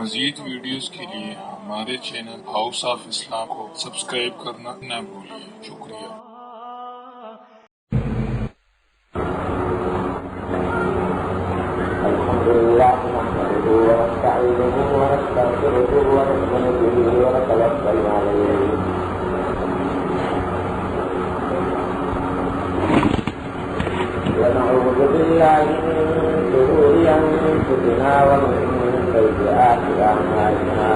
مزید ویڈیوز کے لیے ہمارے چینل ہاؤس آف اسلام کو سبسکرائب کرنا نہ بھولیے۔ شکریہ۔ الحمد لله نحمده ونستعينه ونستغفره ونؤمن به ونتوكل عليه ونعوذ بالله من شرور أنفسنا ومن سيئات أعمالنا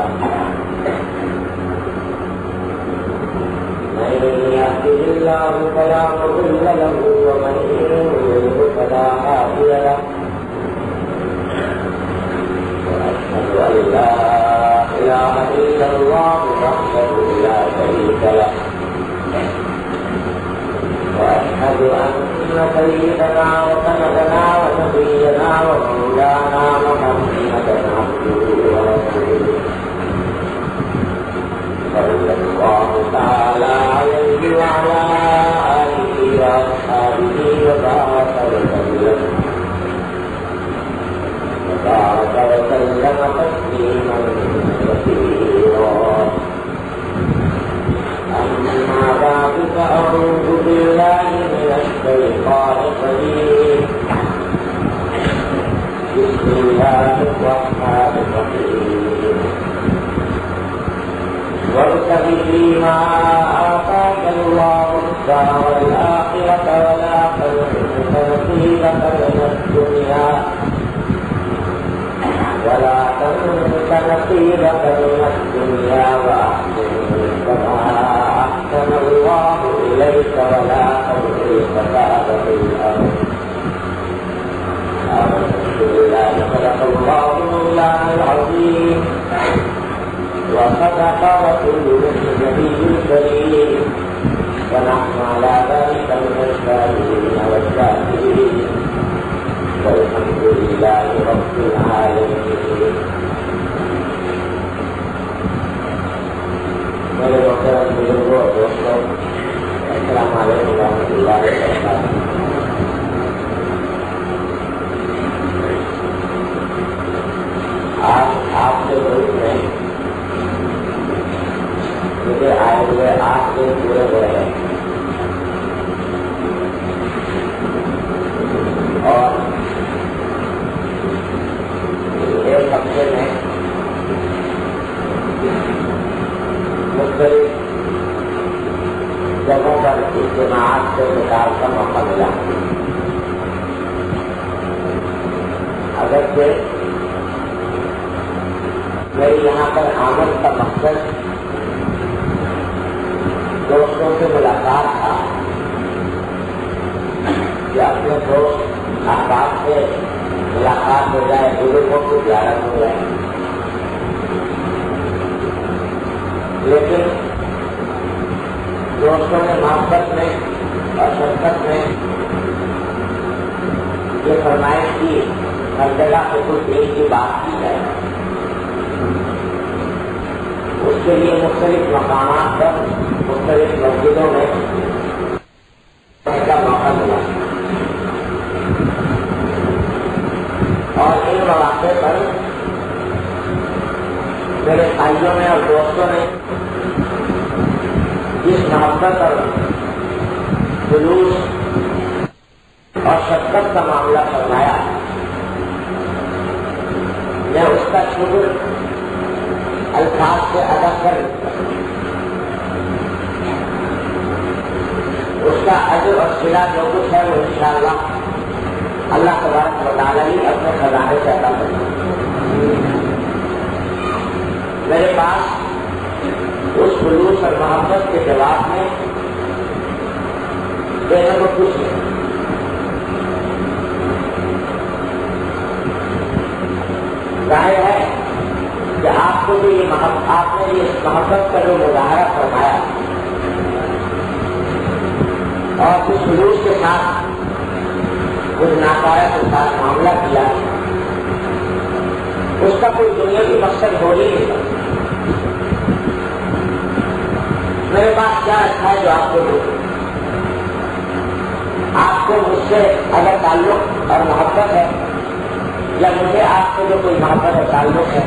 من يهده الله فلا مضل له ومن يضلل فلا هادي له وأشهد أن لا إله إلا الله وحده لا شريك له وأشهد أن سيدنا وسندنا ونبينا ومولانا محمدا عبده ورسوله صلى الله تعالى عليه وعلى آله وأصحابه وبارك وسلم تسليما كثيرا أما بعد فأعوذ بالله من الشيطان الرجيم بسم الله الرحمن الرحيم وابتغ فيما آتاك الله الدار الآخرة ولا تنس نصيبك من الدنيا وأحسن كما أحسن الله إليك ولا تبغ الفساد في الأرض آمنت بالله صدق الله مولانا العظيم وصدق رسوله النبي الكريم ونحن على ذلك من الشاهدين والشاكرين والحمد لله رب العالمين۔ میرے محترم بزرگوں اور دوستوں، السلام علیکم ورحمۃ اللہ وبرکاتہ۔ آج آپ کے ملک میں مجھے آئے ہوئے 8 دن پورے ہوئے ہیں اور ایک ہفتے میں مختلف جگہوں پر اجتماعات سے خطاب کا موقع ملا۔ اگرچہ میری یہاں پر آمد کا مقصد دوستوں سے ملاقات تھا کہ اپنے دوست احباب سے ملاقات ہو جائے، بزرگوں کی زیارت ہو جائے، لیکن دوستوں نے محبت میں اور شفقت میں یہ فرمائش کی ہر جگہ سے کچھ ایک کی بات کی جائے۔ اس کے لیے مختلف مقامات پر مختلف مسجدوں میں کا موقع ملا اور ان مواقع پر میرے بھائیوں نے اور دوستوں نے جس محبت اور خلوص اور شفقت کا معاملہ فرمایا، میں اس کا شکر الفاظ سے ادا کر اس کا اجر اور صلہ جو کچھ ہے وہ انشاءاللہ اللہ تبارک و تعالی اپنے خزانے سے عطا کرے۔ میرے پاس اس خلوص اور محبت کے جواب میں دینے کو کچھ نہیں۔ ظاہر ہے کہ آپ کو بھی یہ آپ نے یہ محبت کا جو مظاہرہ فرمایا اور اس خلوص کے ساتھ کچھ ناکارہ کے ساتھ معاملہ کیا، اس کا کوئی دنیاوی مقصد ہو ہی نہیں سکتا۔ میرے پاس کیا اچھا ہے جو آپ کو دوں؟ آپ کو مجھ سے اگر تعلق اور محبت ہے یا مجھے آپ سے جو کوئی محبت اور تعلق ہے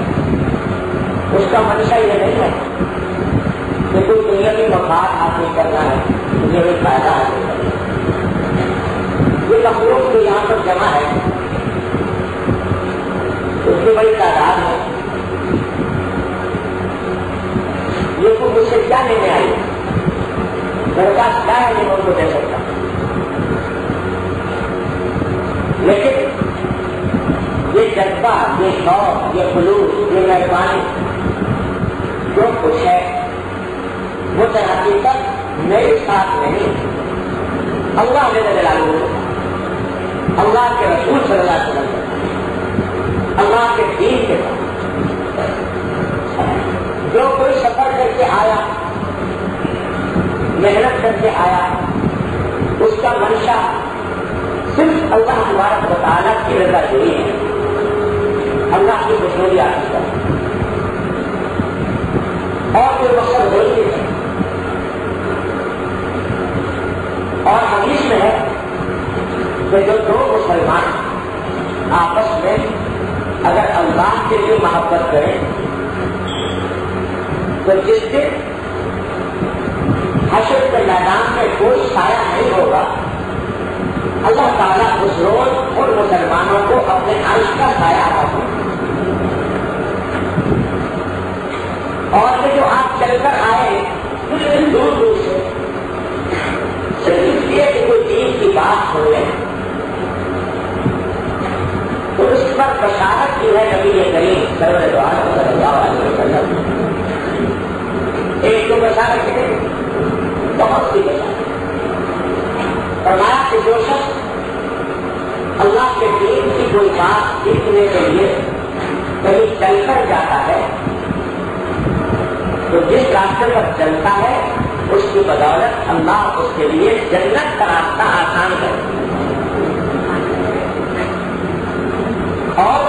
منشا یہ نہیں ہے کہ کوئی دنیا کی مفاد حاصل کرنا ہے، مجھے بھی فائدہ حاصل کرنا ہے۔ یہ مخلوق جو یہاں پر جمع ہے اس کی بڑی تعداد ہے، یہ تو مجھ سے کیا لینے آئی، میرے پاس کیا ہے یہ ان کو دے سکتا، لیکن یہ جذبہ، یہ شوق، یہ خلوص، یہ مہربانی جو کچھ ہے وہ در حقیقت میرے ساتھ نہیں، اللہ میرے جلالہ، اللہ کے رسول صلی اللہ علیہ وسلم، اللہ کے دین کے ساتھ۔ جو کوئی سفر کر کے آیا، محنت کر کے آیا، اس کا منشا صرف اللہ تبارک و تعالیٰ کی رضا جوئی ہے، اللہ کی خوشنودی حاصل کرنا، اور کوئی مقصد ہو ہی نہیں۔ اور حدیث میں ہے کہ جو دو مسلمان آپس میں اگر اللہ کے لیے محبت کریں تو جس دن حشر کے میدان میں کوئی سایہ نہیں ہوگا، اللہ تعالیٰ اس روز ان مسلمانوں کو اپنے عرش کا سایہ عطا کرے۔ اور یہ جو آپ چل کر آئے دور دور سے صرف اس لیے کہ کوئی دین کی بات ہو رہے ہیں تو اس پر بشارت کی ہے نبی کریم سرور دو عالم صلی اللہ علیہ وسلم۔ ایک تو بشارت ہے، بہت سی بشارت، فرمایا کہ جو شخص اللہ کے دین کی کوئی بات سیکھنے کے لیے کہیں چل کر جاتا ہے تو جس راستے پر چلتا ہے اس کی بدولت اللہ اس کے لیے جنت کا راستہ آسان کرے۔ اور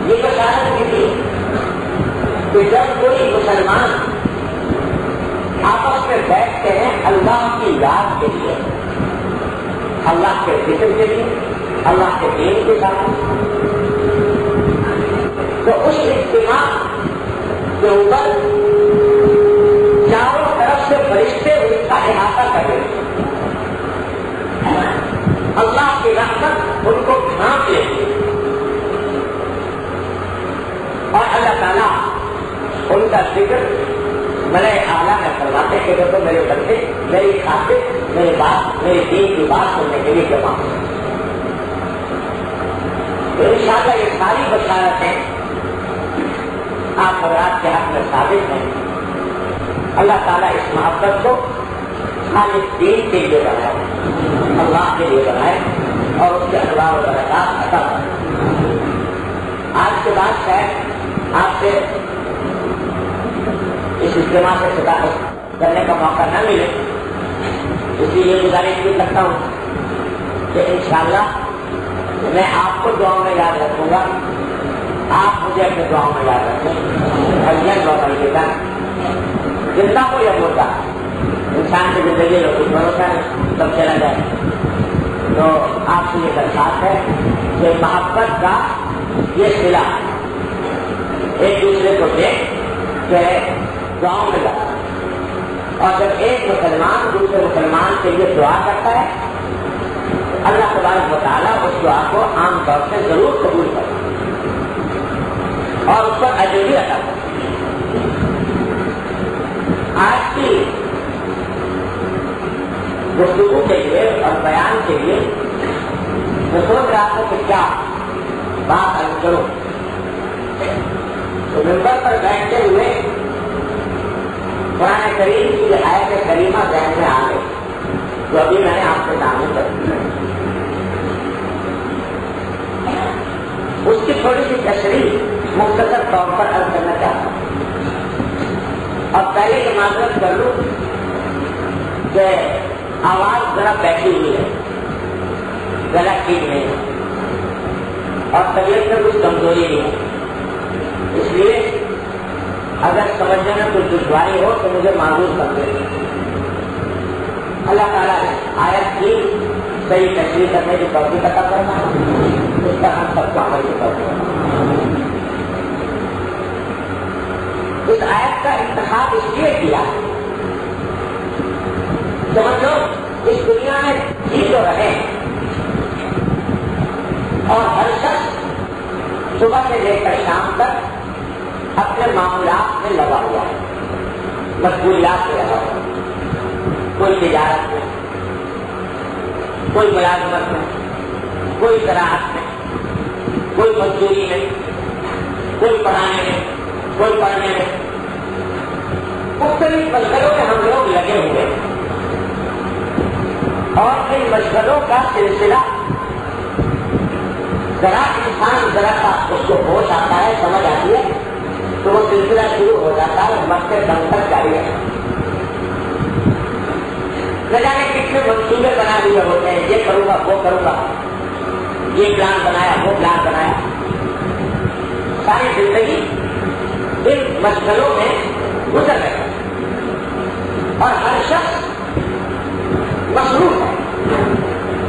یہ بشارت کی تھی کہ جب کوئی مسلمان آپس میں بیٹھتے ہیں اللہ کی یاد کے لیے، اللہ کے ذکر کے لیے، اللہ کے دین کے ساتھ، تو اس اجتماع کے اوپر چاروں طرف سے فرشتے اس کا احاطہ کر رہے ہیں، اللہ کی رحمت ان کو ڈھانپ لیتی ہے، اور اللہ تعالیٰ ان کا ذکر بڑے اعلیٰ میں کرواتے کہ دیکھو میرے بندے میری خاطر میری بات، میری دین کی بات سننے کے لیے جمع ہو۔ تو انشاءاللہ یہ ساری بشارتیں آپ حضرات کے حق میں ثابت ہیں۔ اللہ تعالیٰ اس محبت کو خالص دین کے لیے بنائے، اللہ کے لیے بنائے، اور اس کے انوار و برکات عطا کرے۔ آج کے بعد شاید آپ سے اس اجتماع سے خطاب کرنے کا موقع نہ ملے، اس لیے گزارش بھی کرتا ہوں کہ انشاءاللہ میں آپ کو دعاؤں میں یاد رکھوں گا، آپ مجھے اپنے دعاؤں میں یاد رکھیں۔ حجین و مریدہ زندہ ہو یا مردہ، انسان کی زندگی میں کچھ بھروسہ نہیں، سب چلا جائے۔ تو آپ سے یہ درخواست ہے کہ محبت کا یہ صلہ ایک دوسرے کو دیکھ کہ دعاؤں میں لگا، اور جب ایک مسلمان دوسرے مسلمان کے لیے دعا کرتا ہے اللہ تبارک و تعالیٰ اس دعا کو عام طور سے ضرور قبول کرتا ہے اور اس پر اجر بھی عطا کرتا ہے۔ آج کی گفتگو کے لیے اور بیان کے لیے میں سوچ رہا تھا کہ کیا بات عرض کروں، تو ممبر پر بیٹھتے ہوئے قرآن کریم کی آیت کریمہ ذہن میں آ گئی جو ابھی میں نے آپ سے سامنے کر دی، اس کی تھوڑی سی تشریح مختصر طور پر عرض کرنا چاہتا ہوں۔ اور پہلے یہ معذرت کر لوں کہ آواز ذرا بیٹھی ہوئی ہے، گلا ٹھیک نہیں ہے اور طبیعت میں کچھ کمزوری نہیں ہے، اس لیے اگر سمجھنے میں کچھ دشواری ہو تو مجھے معذور کر دیں۔ اللہ تعالیٰ آیت کی صحیح تشریح کرنے کی توفیق عطا کرنا، اس کا ہم سب کو عمل کی توفیق۔ اس آیت کا انتخاب اس لیے کیا سمجھو اس دنیا میں جی تو رہے اور ہر شخص صبح سے لے کر شام تک اپنے معاملات میں لگا ہوا ہے، مشغولیات میں لگا ہوا ہے، کوئی تجارت میں، کوئی ملازمت میں، کوئی زراعت میں، کوئی مزدوری میں، کوئی پڑھانے میں، کوئی پڑھنے میں، مختلف مشغلوں میں ہم لوگ لگے ہوئے ہیں اور ان مشغلوں کا سلسلہ ذرا انسان ذرا کا اس کو ہوش آتا ہے، سمجھ آتی ہے تو وہ سلسلہ شروع ہو جاتا ہے، مرتے دم تک جاری ہے۔ نہ جانے کتنے منصوبے بنا دیے ہوتے ہیں، یہ کروں گا وہ کروں گا، یہ پلان بنایا وہ پلان بنایا، ساری زندگی ان مشغلوں میں گزر رہے ہیں اور ہر شخص مصروف ہے۔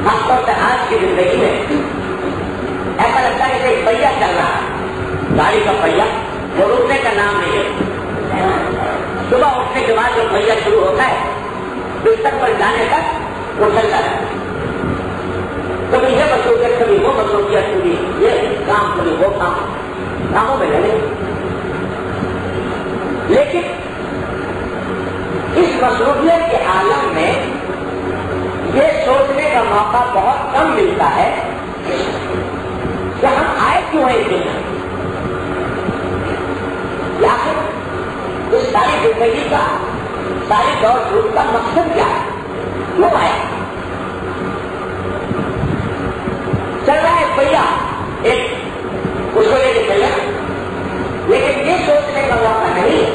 خاص طور سے آج کی زندگی میں ایسا لگتا ہے کہ ایک پہیا چل رہا ہے، گاڑی کا پہیا، وہ رکنے کا نام نہیں ہے۔ صبح اٹھنے کے بعد جو پہیا شروع ہوتا ہے بستر پر جانے تک وہ چلتا ہے، کبھی یہ مصروفیت کبھی وہ مصروفیت، کبھی یہ کام کبھی وہ کام، کاموں میں لگے۔ لیکن اس مصروفیت کے عالم میں یہ سوچنے کا موقع بہت کم ملتا ہے کہ ہم آئے کیوں ہیں اس دنیا میں، یا پھر اس ساری زندگی کا، ساری دور دھوپ کا مقصد کیا ہے، کیوں آیا۔ چل رہا ہے پہیا ایک، اس کو لے کے چلے، لیکن یہ سوچنے کا موقع نہیں ہے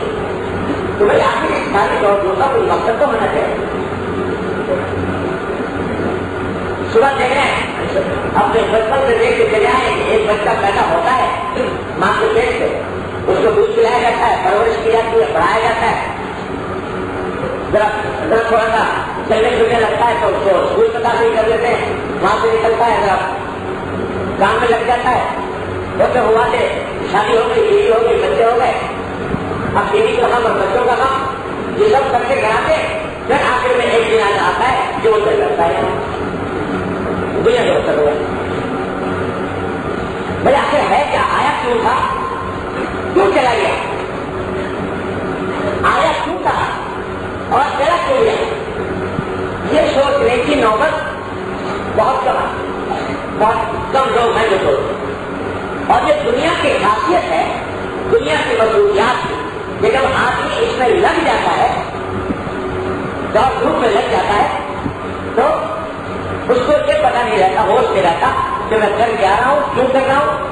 تو بھائی آخر اس ساری دور دھوپ کا کوئی مقصد تو ہونا چاہیے۔ صبح دیکھ رہے ہیں اپنے بچپن سے دیکھ کے چلے آئے کہ ایک بچہ پیدا ہوتا ہے ماں کے پیٹ سے، اس کو دودھ پلایا جاتا ہے، پرورش کی جاتی ہے، پڑھایا جاتا ہے، ذرا تھوڑا سا چلنے پھرنے لگتا ہے تو اس کو اسکول میں داخل کر دیتے ہیں، وہاں سے نکلتا ہے ذرا کام میں لگ جاتا ہے، ہوتے ہوا سے شادی ہو گئی، بیوی ہو گئی، بچے ہو گئے، اب بیوی کا کام اور بچوں کا کام یہ سب کر کے کراتے، پھر آخر میں ایک دن آتا ہے جو وہ چل جاتا ہے دنیا کے بچہ ہوا۔ بھائی آخر ہے کیا، آیا کیوں تھا، کیوں چلا گیا، آیا کیوں تھا اور چلا کیوں گیا، یہ سوچنے کی نوبت بہت کم لوگ ہیں جو سوچتے، اور یہ دنیا کی خاصیت ہے، دنیا کی مصروفیات کی، کہ جب آدمی اس میں لگ جاتا ہے، دور دھوپ میں لگ جاتا ہے تو اس کو یہ پتا نہیں رہتا، ہوش نہیں رہتا کہ میں کر کے آ رہا ہوں، کیوں کر رہا ہوں،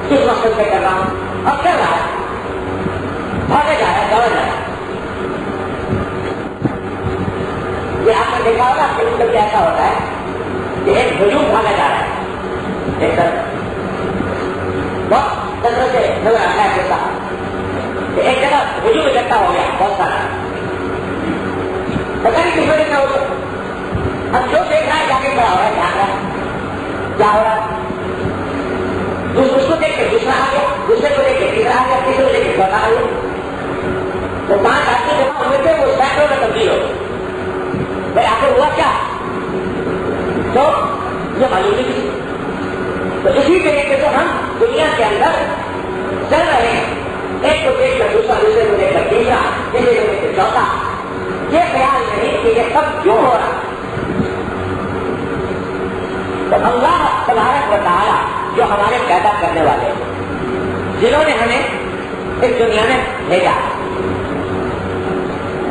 کس مقصد سے کر رہا ہوں، اور کر رہا ہے، بھاگے جا رہا ہے، دوڑ رہا ہے۔ یہ آپ نے دیکھا ہوگا کہ کبھی ایسا ہوتا ہے کہ ایک ہجوم بھاگا جا رہا ہے، ایک طرف بہت کثرت سے نظر آتا ہے کتا، ایک جگہ ہجوم اکٹھا ہو گیا بہت سارا، پتا نہیں کس وجہ سے ہو گیا، اب جو دیکھ رہا ہے جا کے کھڑا ہو رہا ہے، دھیان رہا ہے کیا ہو رہا ہے، اس کو دیکھ کے دوسرا آ گیا، دوسرے کو دیکھ کے تیسرا آ گیا، تیسرے کو دیکھ کے چوتھا آ گیا، تو 5 آدمی جمع ہوئے تھے، وہ سینکڑوں میں تبدیل ہو گئے۔ بھائی آخر ہوا کیا تو یہ معلوم نہیں۔ تو اسی طریقے سے ہم دنیا کے اندر چل رہے ہیں، ایک کو دیکھ کر دوسرا، دوسرے کو دیکھ کر تیسرا، تیسرے کو دیکھ کر چوتھا، یہ خیال نہیں کہ یہ سب کیوں ہو رہا۔ تو اللہ تبارک و تعالیٰ جو ہمارے پیدا کرنے والے ہیں، جنہوں نے ہمیں اس دنیا میں بھیجا،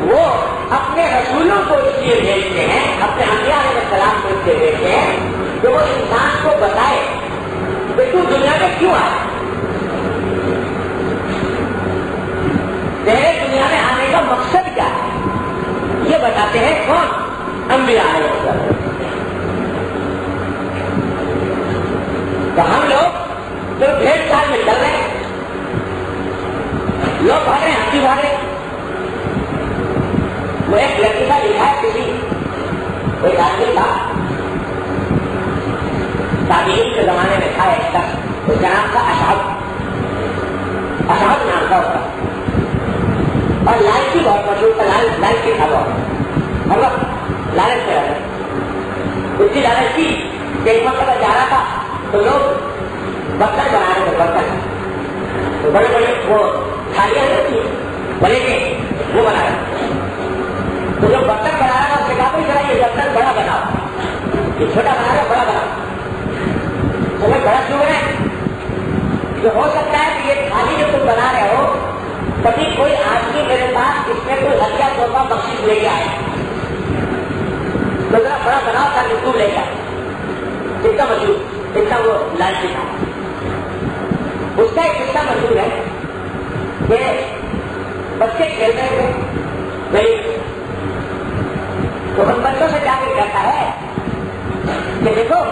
وہ اپنے رسولوں کو اس لیے بھیجتے ہیں، اپنے انبیاء علیہ السلام کو اس لیے بھیجتے ہیں کہ وہ انسان کو بتائے کہ تو دنیا میں کیوں آیا، تیرے دنیا میں آنے کا مقصد کیا ہے، یہ بتاتے ہیں کون، انبیاء علیہ السلام۔ تو ہم لوگ جو 1.5 سال میں چل رہے ہیں، لوگ بھاگ رہے ہیں، ہم بھی بھاگ رہے ہیں۔ وہ ایک لڑکی کا لکھا ہے، کسی کوئی آدمی تھا، تابعین کے زمانے میں تھا ایک شخص، اس کا نام تھا اشعب نام تھا اس کا۔ اور لالچی بہت مشہور تھا، لالچی تھا بہت، ہر وقت لالچ میں رہتا، اس کی لالچ کی کہ ایک مرتبہ جا رہا تھا تو لوگ برتن بنا رہے تھے، برتن تو بڑے بڑے وہ تھالیاں ہوتی بڑے کے وہ بنا رہے، تو جو برتن بنا رہا تھا اس نے کہا بھائی ذرا یہ برتن بڑا بناؤ، یہ چھوٹا بنا رہا بڑا بناؤ، تو میں بڑا کیوں ہے کہ ہو سکتا ہے کہ یہ تھالی جو تم بنا رہے ہو کبھی کوئی آدمی میرے پاس اس میں کوئی ہلکا تحفہ بخشش لے کے آئے تو ذرا بڑا بناؤ تاکہ تم لے جائے، اتنا مشہور، اتنا وہ لالچی تھا۔ اس کا ایک قصہ مشہور ہے کہ بچے کھیل رہے تھے بھائی، تو ہم بچوں سے جا کے کہتا ہے کہ دیکھو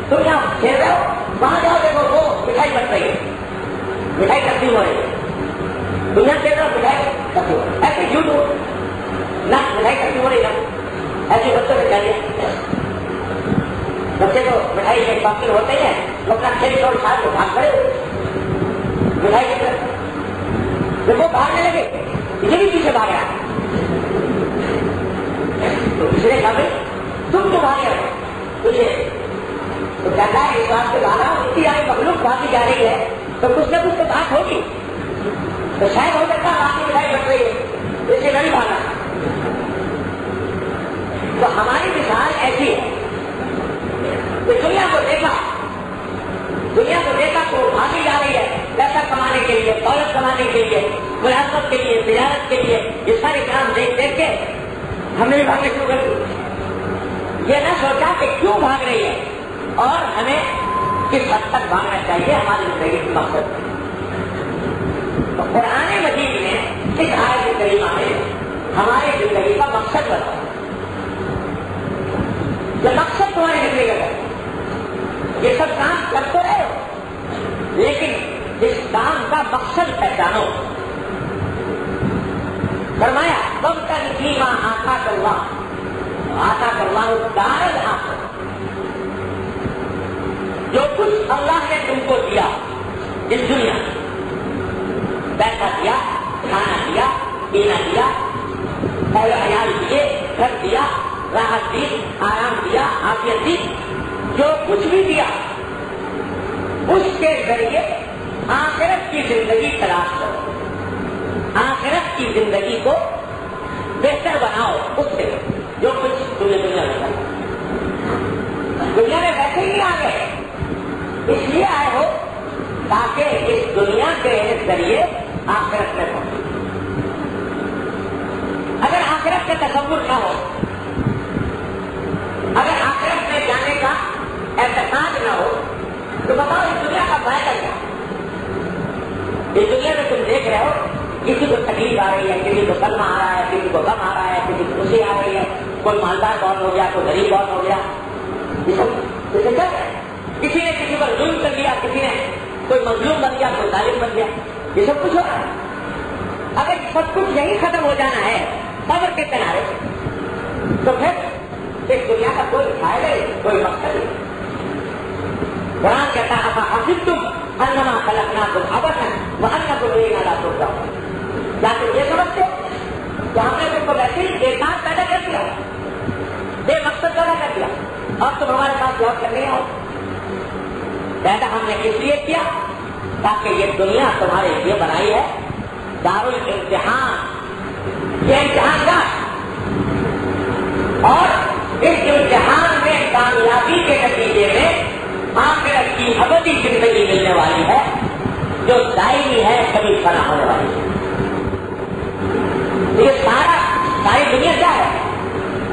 تم یہاں کھیل رہے ہو، وہاں جاؤ دیکھو وہ مٹھائی بن رہی ہے، مٹھائی تقسیم ہو رہی ہے، دنیا کھیل رہا مٹھائی تقسیم ہو رہی ہے، ایسے جھوٹ ہو نہ مٹھائی تقسیم ہو رہی ہے، ایسے بچوں سے چاہیے بچے کو مٹھائی کے باقی ہوتے ہیں وہ اپنا کھیل چھوڑ چھاڑ کو بھاگ پڑے مٹھائی کی طرف، جب وہ بھاگنے لگے یہ بھی پیچھے بھاگا تو کسی نے کہا بھائی تم تو بھاگے ہو تجھے، تو کہتا ہے اس بات سے بھاگا اتنی آئی مخلوق بھاگی جا رہی ہے تو کچھ نہ کچھ تو بات ہوگی، تو شاید ہو سکتا ہے باقی مٹھائی بن رہی ہے اس سے نہیں بھاگا۔ تو ہماری مثال ایسی ہے کہ دنیا کو دیکھا تو بھاگی جا رہی ہے پیسہ کمانے کے لیے، دولت کمانے کے لیے، ملازمت کے لیے، تجارت کے لیے، یہ سارے کام دیکھ دیکھ کے ہم نے بھی بھاگنے شروع کر دی، یہ نہ سوچا کہ کیوں بھاگ رہی ہے اور ہمیں کس حد تک بھاگنا چاہیے ہماری زندگی کی مقصد۔ تو قرآن مجید میں اس آیت کریمہ میں ہماری زندگی کا مقصد بتاؤ، جو مقصد تمہاری زندگی کا، یہ سب کام کرتے رہے ہو لیکن اس کام کا مقصد پہچانو۔ فرمایا وابتغ فیما آتاک اللہ الدار الآخرہ، جو کچھ اللہ نے تم کو دیا اس دنیا، پیسہ دیا، کھانا دیا، پینا دیا، اور عیال دیے، گھر دیا، راحت دی، آرام دیا، عافیت دی، جو کچھ بھی دیا اس کے ذریعے آخرت کی زندگی تلاش کرو، آخرت کی زندگی کو بہتر بناؤ اس سے جو کچھ تمہیں دنیا میں کرا۔ دنیا میں ویسے ہی آ گئے، اس لیے آئے ہو تاکہ اس دنیا کے ذریعے آخرت میں پہنچے۔ اگر آخرت کا تصور نہ ہو، اگر آخرت میں جانے کا اعتقاد نہ ہو تو بتاؤ اس دنیا کا فائدہ کیا؟ اس دنیا میں تم دیکھ رہے ہو کسی کو تکلیف آ رہی ہے، کسی کو کلمہ آ رہا ہے، کسی کو غم آ رہا ہے، کسی کو خوشی آ رہی ہے، کوئی مالدار بہت ہو گیا، کوئی غریب بہت ہو گیا، یہ سب اسے کیا ہے؟ کسی نے کسی پر ظلم کر دیا، کسی نے کوئی مظلوم بن گیا، کوئی ظالم بن گیا، یہ سب کچھ ہو رہا ہے۔ اگر سب کچھ یہی ختم ہو جانا ہے قبر کے کنارے تو پھر اس دنیا کا کوئی فائدہ نہیں، کوئی مقصد نہیں۔ قرآن کہتا ہے افحسبتم انما خلقناکم عبثا وانکم الینا لا ترجعون، کیا تم یہ سمجھتے کہ ہم نے تم کو ویسے ہی بیکار پیدا کر دیا، بے مقصد پیدا کر دیا اور تم ہمارے پاس جواب کرنے آؤ؟ پیدا ہم نے اس لیے کیا تاکہ یہ دنیا تمہارے لیے بنائی ہے دار الامتحان، یہ امتحان کا، اور اس امتحان میں کامیابی کے نتیجے میں آخرت کی ابدی زندگی ملنے والی ہے جو دائمی ہے، کبھی فنا ہونے والی ہے۔ یہ ساری دنیا کیا ہے؟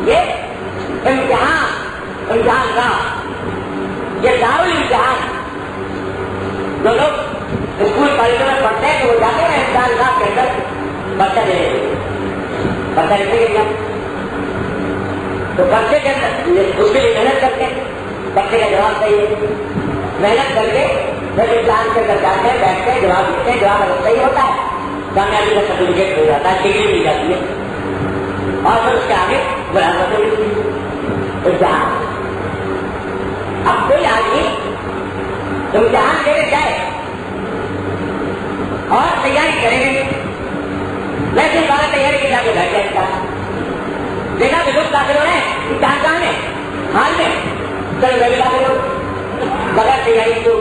یہ امتحان کا، یہ دار الامتحان۔ جو لوگ اسکول کالجوں میں پڑھتے ہیں تو وہ جاتے ہیں امتحان گاہ کے اندر پرچہ لکھنے کے لیے، تو پرچے کے اندر اس کے لیے محنت کرتے ہیں، بچے کا جواب صحیح ہے، محنت کر کے جب امتحان کے اندر جاتے ہیں، بیٹھتے ہیں، جواب لکھتے ہیں، جواب اگر صحیح ہوتا ہے کامیابی کا سرٹیفکیٹ مل جاتا ہے، ڈگری مل جاتی ہے، اور پھر اس کے آگے ملازمت ملتی ہے۔ امتحان، اب کوئی آدمی امتحان دینے جائے اور تیاری کریں گے، لیکن بات جا کے بیٹھ جائے. دیکھا کہ لوگ داخل ہو رہے ہیں کہاں ہے حال میں چلو میں بھی داخل ہوں بغیر تیاری تو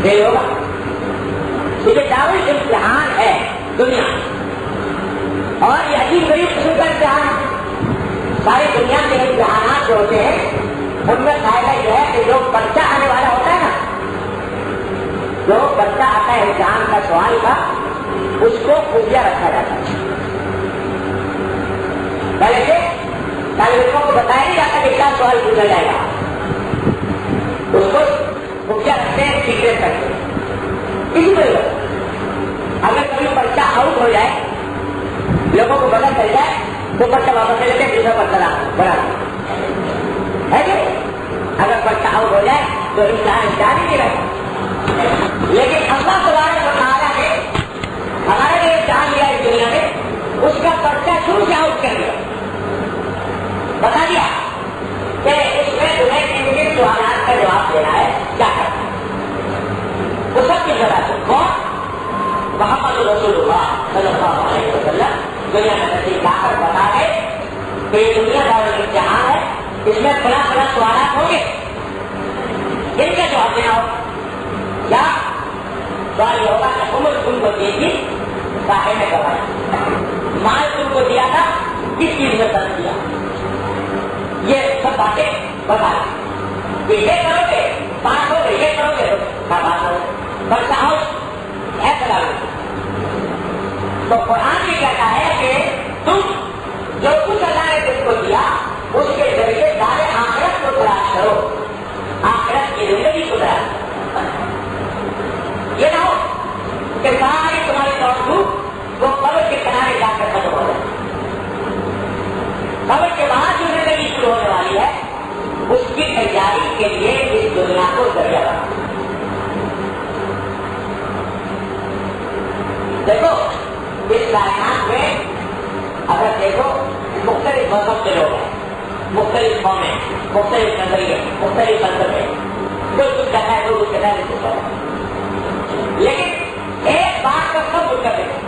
فیل ہوگا. یہ دعوی امتحان ہے دنیا اور یہ عجیب غریب قسم کا امتحان ہے. ساری دنیا کے امتحانات جو ہوتے ہیں ان میں فائدہ یہ ہے کہ جو بچہ آنے والا ہوتا ہے نا جو بچہ آتا ہے امتحان کا سوال کا اس کو خوفیہ رکھا جاتا ہے. پہلے سے طالب علموں کو بتایا نہیں جاتا کہ کیا سوال پوچھا جائے گا. اس کو خوفیہ رکھتے ہیں سیکریٹ کرتے ہیں. کسی طرح اگر کبھی بچہ آؤٹ ہو جائے لوگوں کو پتہ چل جائے تو بچہ واپس لے لیتے دوسرا بچہ بڑا ہے کہ اگر بچہ آؤٹ ہو جائے تو امتحان جاری نہیں رہے. لیکن اللہ تبارک و تعالیٰ نے ہمارے لیے امتحان لیا اس دنیا میں اس کا بچہ شروع سے آؤٹ کر دیا. بتا دیا کہ اس میں تمہیں ان سوالات کا جواب دینا ہے کیا کرنا ہے. وہ سب کی ذرا سے کون محمد رسول اللہ صلی اللہ علیہ وسلم دنیا میں تشریف لا کر بتا گئے کہ یہ دنیا کا امتحان ہے. اس میں بڑا بڑا سوالات ہوں گے ان کا جواب دینا ہو. کیا سوال یہ ہوگا کہ عمر تم کو دی تھی صاحب نے کروایا مال تم کو دیا تھا کس چیز میں خرچ کیا. یہ سب باتیں بتا دیں. یہ کرو گے بات ہو گئی یہ کرو گے بات ہو بچہ ہو ایسا تو قرآن بھی کہتا ہے کہ تم جو کچھ اللہ نے تم کو دیا اس کے ذریعے سارے آخرت کو تلاش کرو. آخرت کی زندگی کو تلاش کرو. یہ نہ ہو کہ ساری تمہاری دوڑ دھوپ وہ قبر کے کنارے جا کر ختم ہو جائے. قبر کے بعد جو زندگی شروع ہونے والی ہے اس کی تیاری کے لیے اس دنیا کو ذریعہ بنا. دیکھو اس کائنات میں اگر دیکھو مختلف مذہب کے لوگ ہیں مختلف قومیں مختلف نظریے مختلف فلسفے کوئی کچھ کہتا ہے کوئی کچھ کہتا ہے کچھ کہتا ہے. لیکن ایک بات کا سب کچھ کرتے ہیں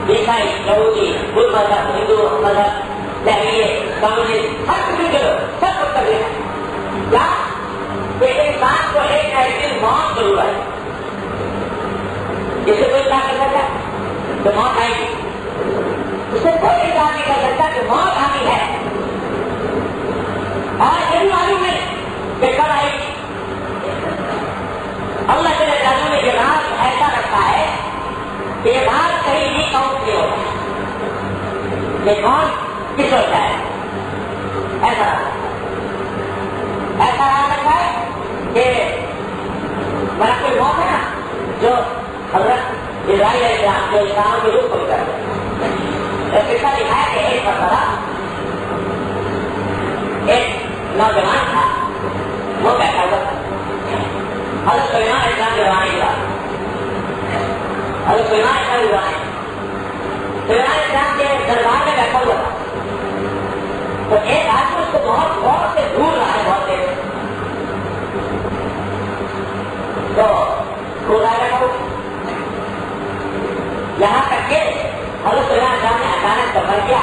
عیسائی یہودی بدھ مذہب ہندو مذہب لہریے کمیونسٹ ہر کسی کے لوگ سب کچھ کرتے ہیں. کیا کہ انسان کو ایک نہ ایک دن موت ضرور ہے. جسے کوئی کیا کر سکتا تو موت آئے گی. اس سے کوئی انسان نہیں کر سکتا کہ موت آنی ہے اور یہ معلوم ہے کہ کب آئے گی. اللہ کے جانوں نے یہ رات ایسا رکھا ہے کہ یہ بات کہیں بھی کاؤنٹ نہیں ہوتا کہ کون کس ہوتا ہے. ایسا رکھا ہے کہ بڑا کوئی موت ہے نا جو حضرت اسرائیل علیہ السلام جو انسانوں کے روپ میں کرتے ہیں. قصہ دکھایا کہ ایک مرتبہ ایک نوجوان تھا وہ بیٹھا ہوا تھا. حضرت سلیمان علیہ السلام کے زمانے کی بات. حضرت سلیمان علیہ السلام سلیمان علیہ السلام کے دربار میں بیٹھا ہوا تھا. تو ایک آدمی اس کو بہت غور سے ڈھونڈ رہا ہے بہت دیر تو کھولا بیٹھا یہاں تک کہ حضرت سلیمان علیہ السلام نے اچانک سفر کیا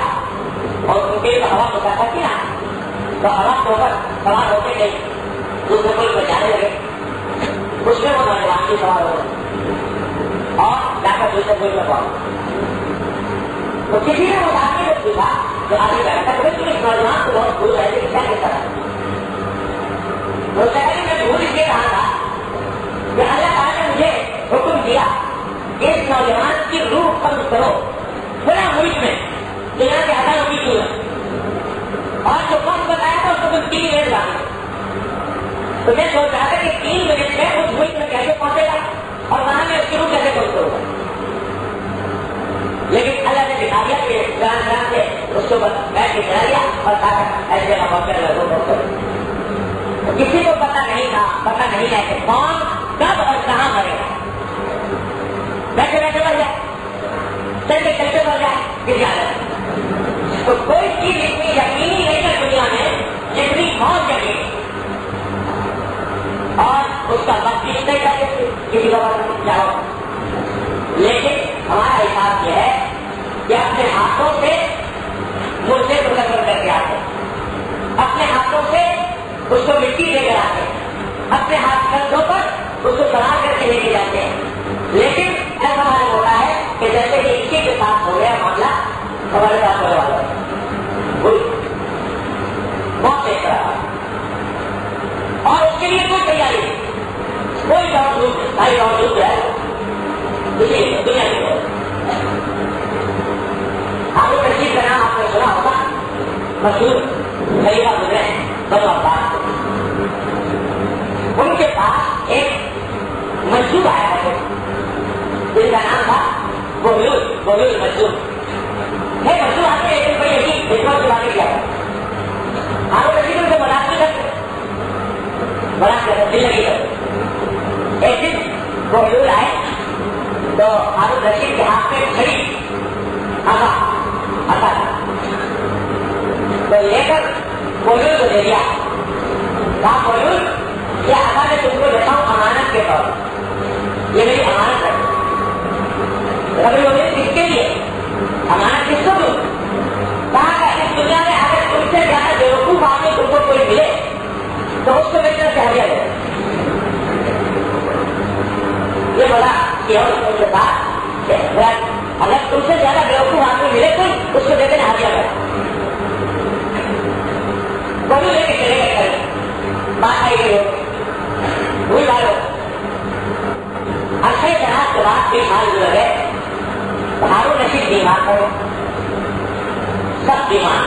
اور ان کے لیے ہوا کو سفر کیا تو ہوا کے اوپر سوار ہوتے گئے دوسرے ملک میں جانے لگے. اس میں وہ نوجوان بھی سوار ہو گئے اور جا کر دوسرے ملک میں پہنچ. تو کسی نے اس آدمی کو پوچھا جو آگے بیٹھا کہ تم اس نوجوان کو بہت دور رہے کہ کیا کہتا ہے. وہ کہتے میں بھول کے رہا تھا کہ اللہ تعالیٰ نے مجھے حکم دیا اس نوجوان کی روح قبض کرو پورا ملک میں دنیا کے ہزاروں کی صورت اور جو وقت بتایا تھا اس کو تم 3 منٹ لگا. تو میں سوچ رہا تھا کہ 3 منٹ میں اس ملک میں کیسے پہنچے گا اور وہاں میں اس کی روح کیسے پہنچ کروں گا. لیکن اللہ نے دکھا دیا کہ جان سے اس کو بیٹھ کے چلا دیا اور کہا ایسے پہنچے. کسی کو پتا نہیں تھا پتا نہیں ہے کہ کون کب اور کہاں مرے گا. بیٹھے بیٹھے بڑھ جائے چلتے چلتے بڑھ جائے گر جائے. تو کوئی چیز اتنی یقینی نہیں ہے دنیا میں جتنی موت یقینی اور اس کا وقت نہیں کر سکتے کسی کو جاؤ. لیکن ہمارا حساب مشہور خلیفہ گزرے ہیں بنو عباس، ان کے پاس ایک مجذوب آیا ہے جن کا نام تھا بولول مجذوب ہے۔ مجذوب آتے لیکن کوئی ایسی خدمت کی باتیں کیا ہارون رشید ان کو ملازمت کرتے دل لگی کرتے۔ ایک دن بولول آئے تو ہارون رشید کے ہاتھ میں چھڑی آتا تو لے کر بولول کو دے دیا، کہا بولول یہ آقا نے تم کو دیتا ہوں امانت کے طور پر، یہ میری امانت ہے۔ ربی العالمین کس کے لیے امانت کس کو دوں؟ کہا کہ اس دنیا میں اگر تم سے زیادہ بیوقوف آدمی تم کو کوئی ملے تو اس کو میری طرف سے ہدیہ دے۔ یہ بڑا کہ ان کے بعد اگر تم سے زیادہ بیوقوف آدمی ملے تو اس کو دے دینا ہدیہ دے۔ بولو لے کے چلے گئے کریں بات آئی گئی ہو بھول ڈالو اچھے طرح کے بعد بھی حال جو ہے ہارون رشید بیمار کرو، سب بیمار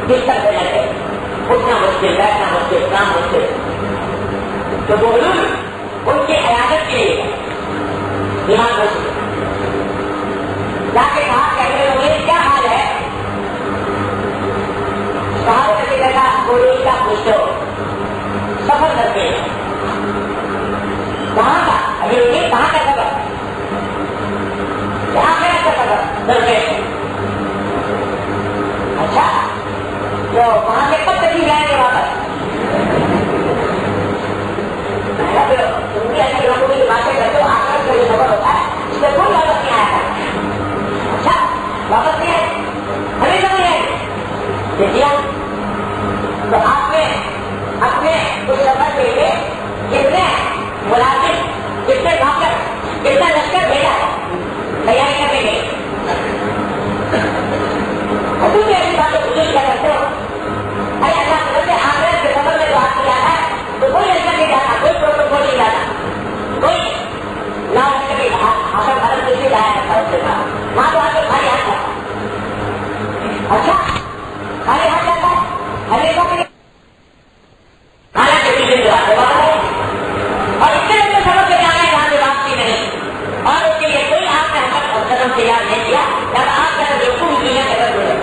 بستر پہ لگے، اٹھنا مشکل، بیٹھنا مشکل، کام مشکل، تو بولو ان کی عیادت کے لیے بیمار مشکل جا کے کہا کہ میرے کیا حال ہے؟ صحابہ نے کہا بولو کیا پوچھتے ہو؟ سفر کرتے ہیں کہاں کا ابھی انہیں کہاں کا سفر؟ کہاں گیا کا سفر کرتے ہیں؟ اچھا تو وہاں سے کب تک جائیں گے واپس؟ تم بھی ایسے لوگوں کی باتیں کرتے ہو، آخر کا جو سفر ہوتا ہے اس سے کوئی واپس نہیں آیا تھا۔ اچھا واپس نہیں آئے ہمیں تو نہیں آئے دیکھیا تو آپ نے اپنے اس سفر کے لیے کتنے ملازم، کتنے ڈاکٹر، کتنا لشکر بھیجا تیاری کرنے کے لیے؟ حضور نے ایسی باتیں بزرگ کیا کرتے ہو؟ ارے اللہ سمجھتے آخرت کے سفر میں جو آپ کو جاتا ہے تو کوئی لشکر نہیں جاتا، کوئی پروٹوکول نہیں جاتا، کوئی نہ لشکر نہیں آخر بھارت کسی جایا کرتا اس کے ساتھ، وہاں تو آپ کو خالی ہاتھ جاتا۔ اچھا خالی ہاتھ جاتا ہے ہمیشہ کے لیے حالانکہ کسی بات ہے اور اس کے لیے سبق سے جانا ہے جہاں سے واپسی نہیں، اور اس کے لیے کوئی آپ نے حق اور قدم تیار نہیں کیا جب آپ کا بالکل دنیا کے اندر جڑے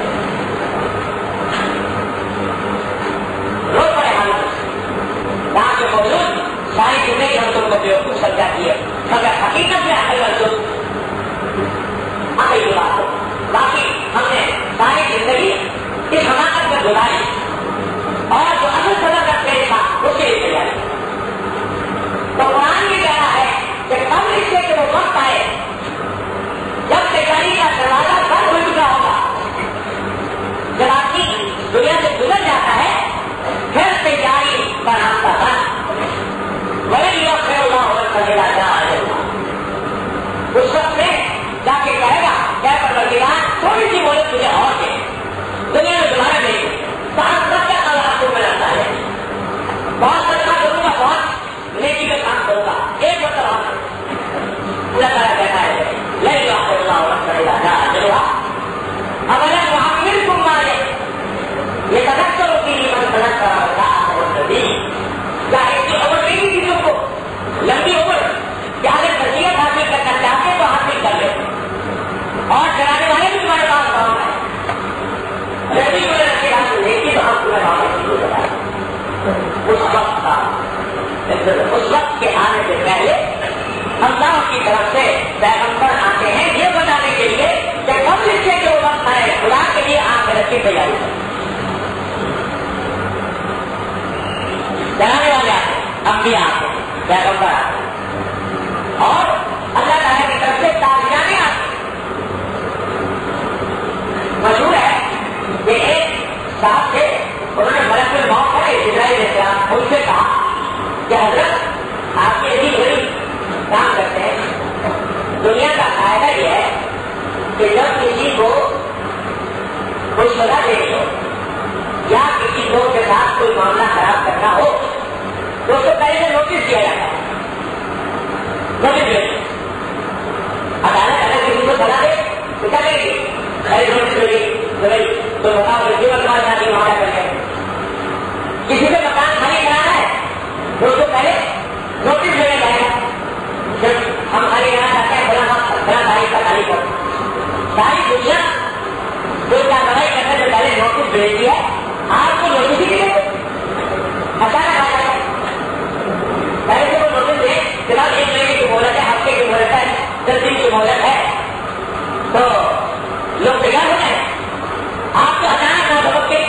رو پڑے حالت جہاں سے موجود ساری زندگی ہم تم کو بیوقوف سمجھاتی ہے، مگر حقیقت میں آئی بات ہو باقی ہم نے ساری زندگی اس حماقت میں گزاری اور جو اصل سبق رکھتے تھا اس کے لیے تیاری۔ تو قرآن یہ کہہ رہا ہے کہ کب اس سے وہ وقت آئے جب تیاری کا دروازہ بند ہو چکا ہوگا، جب آدمی دنیا سے گزر جاتا ہے پھر تیاری کا راستہ بند، بڑے لوگ پھر اللہ جا اس وقت میں جا کے کہے گا کیا پروردگار تھوڑی سی مہلت تجھے اور دے، دنیا میں دوبارہ دے سب کا کل آپ کو ملتا ہے، بہت سچا کروں گا، بہت نیکی کا کام کروں گا، ایک مطلب اللہ تعالیٰ کہتا ہے لے آپ اللہ اب اگر وہاں پھر تم مارے یہ سدق کرو کہ من سدق کرا کیا اس کی عمر نہیں دی چیزوں کو لمبی عمر کیا اگر نصیحت حاصل کرنا چاہتے تو حاصل کر لیں اور چلانے والے بھی تمہارے پاس کام ہے، ربی کو رکھے حاصل نہیں کی تو ہم تمہیں واپس اس وقت کے آنے سے پہلے اللہ کی طرف سے پیغمبر آتے ہیں یہ بتانے کے لیے کہ کب لکھے کہ وہ وقت آئے خدا کے لیے آخرت کی تیاری کریں، چلانے والے آتے ہیں، انبیاء آتے ہیں، پیغمبر آتے ہیں اور اللہ تعالیٰ کی طرف سے تابعین آتے ہیں۔ مشہور ہے کہ ایک صاحب تھے، انہوں نے ملک الموت ہے اسرائیل السلام ان سے کہا کہ حضرت آپ کی ایسی بڑی کام کرتے ہیں، دنیا کا فائدہ یہ ہے کہ جب کسی کو کوئی سزا دینی ہو یا کسی لوگ کے ساتھ کوئی معاملہ خراب کرنا ہو تو اس کو پہلے سے نوٹس دیا جاتا ہے، نوٹس دیا عدالت اگر کسی کو سزا دے تو کیا کرے گی؟ خرید نوٹس ملے گی تو بتاؤ تمہارے ساتھ ہی معاملہ تو اس کو پہلے نوٹس دینا جائے گا. جب ہم خالی یہاں جاتے ہیں بڑا تاریخ کا خالی کر ساری دنیا جو کارروائی کرنے سے پہلے نوٹس بھیج دیا آپ کو نوٹس ہی ملے اچانک آ جائے. پہلے سے وہ نوٹس دیں جناب 1 مہینے کی مہلت ہے, ہفتے کی مہلت ہے, 10 دن کی مہلت ہے, تو لوگ تیار ہو جائیں. آپ کو اچانک نہ سبق کے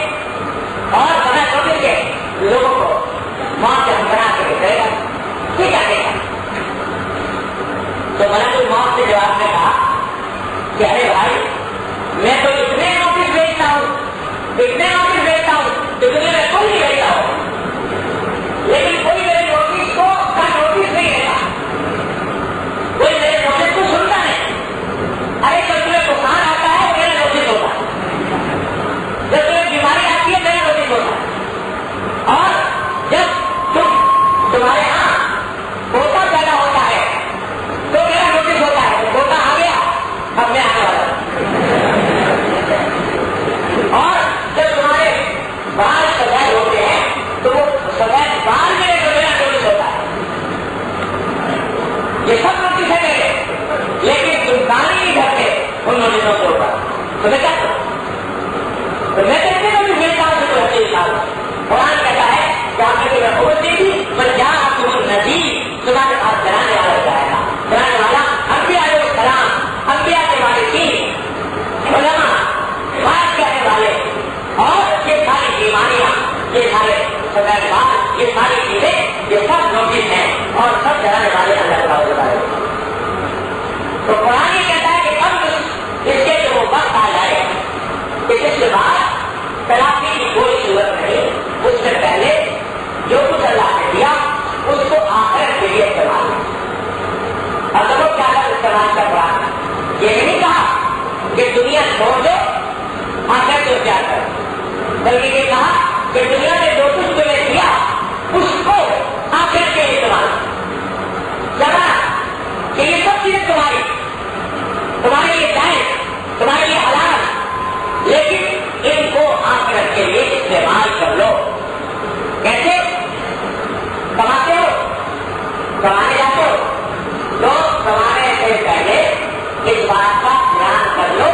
اور بنا نوٹس کے لوگوں کو موت سے ہمراہ کے کرے گا ٹھیک ہے. تو ملک الموت سے جواب میں کہا کہ ارے بھائی میں تو اتنے نوٹس بھیجتا ہوں کہ تمہیں میں کوئی نہیں بھیجتا ہوں, لیکن کوئی میرے نوٹس کو کا نوٹس نہیں لیتا, کوئی میرے نوٹس کو سنتا نہیں. ارے جب تمہیں بخار آتا ہے میرا نوٹس ہوتا ہے, جب تمہیں بیماری آتی ہے میرا نوٹس ہوتا ہے, اور جب تمہارے یہاں پوتا پیدا ہوتا ہے تو میرا نوٹس ہوتا ہے. پوتا آ گیا اب میں آنے والا ہوں. اور جب تمہارے بال سفید ہوتے ہیں تو وہ سفید بال میں تو میرا نوٹس ہوتا ہے. یہ سب نوٹس ہے میرے, لیکن تم کام نہیں کرتے ان نوٹسوں کے اوپر. تو میں کیا کروں؟ تو میں کہتے ہیں کہ میرے کام سے تو اچھے سال قرآن کہتا ہے کہ آپ نے کوئی خبر دی تھی پر جہاں آپ کو نذیر تمہارے پاس کرانے والا جائے گا. کرانے والا انبیاء علیہ السلام, انبیاء کے والدین, علماء, بات کرنے والے, اور یہ ساری بیماریاں, یہ سارے سفید بال, یہ ساری چیزیں, یہ سب نوٹس ہیں اور سب ڈرانے والے اللہ تعالیٰ کے بارے میں. تو قرآن یہ کہتا ہے کہ اب اس کے جو وہ وقت آ جائے کہ اس کے بعد تلافی کی کوئی صورت نہیں, اس سے پہلے جو کچھ اللہ نے دیا اس کو آخرت کے لیے استعمال کیا. اور وہ کیا استعمال کر رہا ہے, یہ نہیں کہا کہ دنیا چھوڑ دو آخرت کو کیا کرو, بلکہ یہ کہا کہ دنیا نے جو کچھ تمہیں دیا اس کو آخرت کے لیے استعمال کرنا کہ یہ سب چیزیں تمہارے لیے جائز, تمہارے لیے حلال, لیکن ان کو آخرت کے لیے استعمال کر لو. کیسے کماتے ہو, کمانے جاتے ہو تو کمانے سے پہلے اس بات کا دھیان کر لو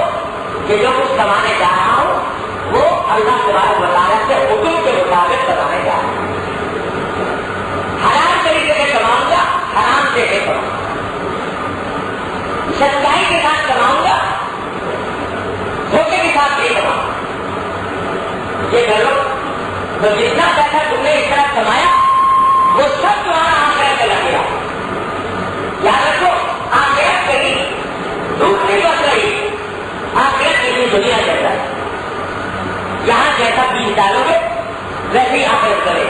کہ جو کچھ کمانے جا رہا ہوں وہ اللہ تبارک و تعالیٰ کے حکم کے مطابق کمانے جا رہا ہوں. حلال طریقے سے کماؤں گا, حرام سے نہیں کماؤں گا, سچائی کے ساتھ کماؤں گا, دھوکے کے ساتھ نہیں کماؤں گا. یہ کرو تو جتنا پیسہ تم نے اس طرح کمایا وہ سب تمہارا آخرت میں لگے گا. یاد رکھو آخرت کہیں دھوپ نہیں بچ رہی, آخرت کسی دنیا جیسا ہے. یہاں جیسا بیج ڈالو گے ویسے ہی آخرت کرے.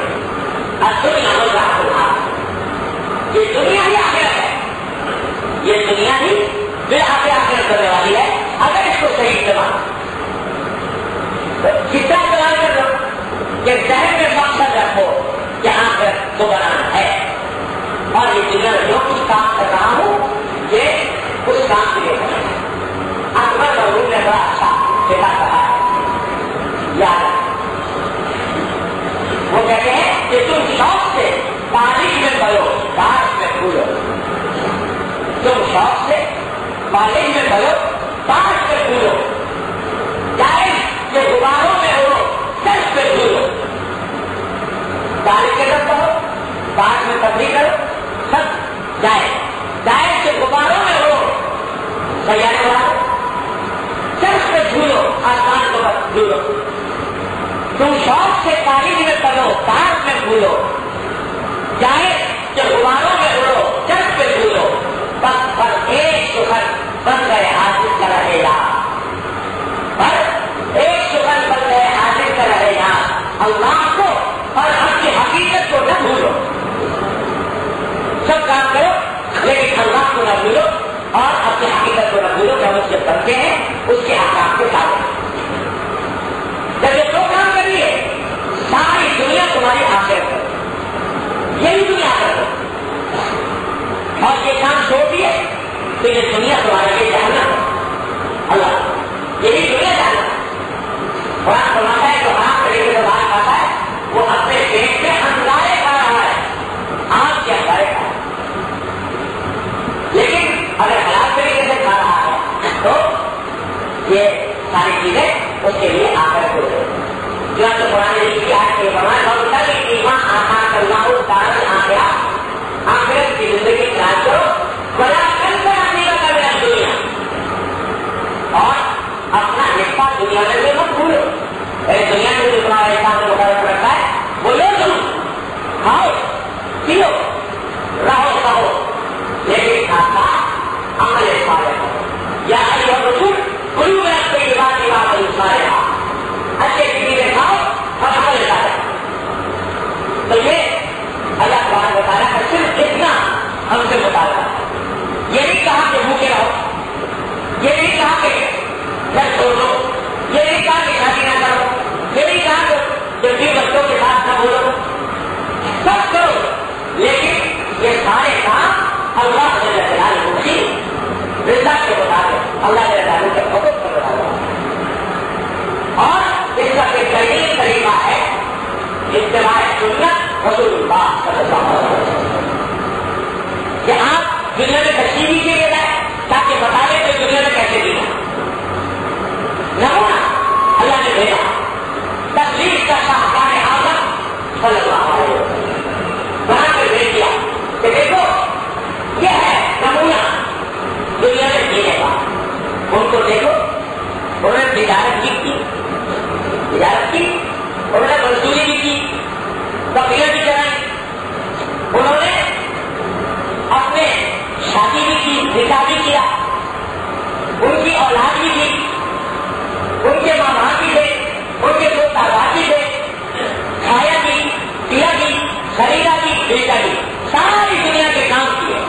اب دنیا یہ دنیا ہی آخرت ہے, یہ دنیا ہی پھر آخرت کرنے والی ہے اگر اس کو صحیح استعمال کتنا استعمال کر لو کہ ذہن میں مقصد رکھو کہ آخرت کو بنانا ہے, اور یہ دنیا میں جو کچھ کام کر رہا ہوں یہ اس کام کے لیے کرنا ہے. اکبر اور روم نے بڑا اچھا سکھا کہا ہے, یاد ہے وہ کہتے ہیں کہ تم شوق سے پانی میں پڑو باغ میں پھولو, تم شوق سے پانی میں پڑو باغ میں پھولو, جائے کہ غباروں میں اڑو سر پہ پھولو. بارش کے سب کرو, باغ میں تبدیل کرو, سب جائے جائے کہ غباروں میں اڑو, سیارے اڑاؤ, سر پہ جھولو, آسمان کو جھولو. تم شوق سے پانی میں پڑو باغ میں پھولو, جائے کہ غباروں میں اڑو, چرخ پہ جھولو, بس پر ایک سخن بن گئے حاصل کر رہے گا, پر ایک سخن بن گئے حاصل کر رہے گا. اللہ کو اور اپنی حقیقت کو نہ بھولو. سب کام کرو لیکن اللہ کو نہ بھولو اور اپنی حقیقت کو نہ بھولو کہ ہم اس کے بنتے ہیں اس کے احکام کے ساتھ. جب یہ دو کام کریے ساری دنیا تمہاری آخرت ہے, یہی دنیا کر دو, اور یہ کام چھوڑ دیے تو یہ دنیا تمہارے لیے جہنم ہے. اللہ یہی دنیا جہنم ہے. قرآن فرماتا ہے جو حرام طریقے سے بات کرتا ہے وہ اپنے پیٹ میں انگارے کھا رہا ہے, چیز ہے اس کے لیے آخرت کو دے. جو تو قرآن کی آیت میں فرمایا اور ایمان آسان کرنا ہو دار آخرت کی زندگی تلاش کرو بڑا کر آنے کا میرا دنیا اور اپنا حصہ دنیا میں مت بھولو. دنیا میں جو تمہارا حصہ مقرر رکھا ہے وہ لو تم کھاؤ پیو رہو کہو لیکن ساتھ ساتھ عمل صالح کرو. یا رسول کلو میں کوئی بات کی بات نہیں صالح اچھے چیزیں کھاؤ اور عمل صالح. تو یہ اللہ تعالیٰ بتا رہا ہے صرف اتنا ہم سے بتا رہا ہے. یہ نہیں کہا کہ بھوکے رہو, یہ نہیں کہا کہ گھر چھوڑ دو, یہ نہیں کہا کہ شادی نہ کرو, یہ نہیں کہا کہ جلدی بچوں کے ساتھ نہ بولو, سب کرو لیکن یہ سارے کام اللہ کی رضا کے مطابق اللہ کے حکم پر بتا دو. اور اس کا ایک بہترین طریقہ ہے اتباع سنت رسول اللہ صلی اللہ علیہ وسلم. کہ آپ دنیا میں تشریحی کے لیے جائیں تاکہ بتا دیں کہ دنیا میں کیسے جینا. نمونہ اللہ نے بھیجا تشریح کا شاہکار اعظم صلی اللہ علیہ وسلم وہاں پہ بھیج دیا کہ دیکھو یہ ہے نمونہ دنیا میں جینے کا. ان کو دیکھو انہوں نے تجارت بھی کی, انہوں نے مزدوری بھی کی, بکریاں بھی چلائی, انہوں نے اپنے شادی بھی کی, نکاح بھی کیا, ان کی اولاد بھی تھی, ان کے ماں باپ بھی تھے, ان کے دو تعداد بھی تھے, کھایا بھی پیا بھی خریدا بھی بیچا بھی, ساری دنیا کے کام کیے.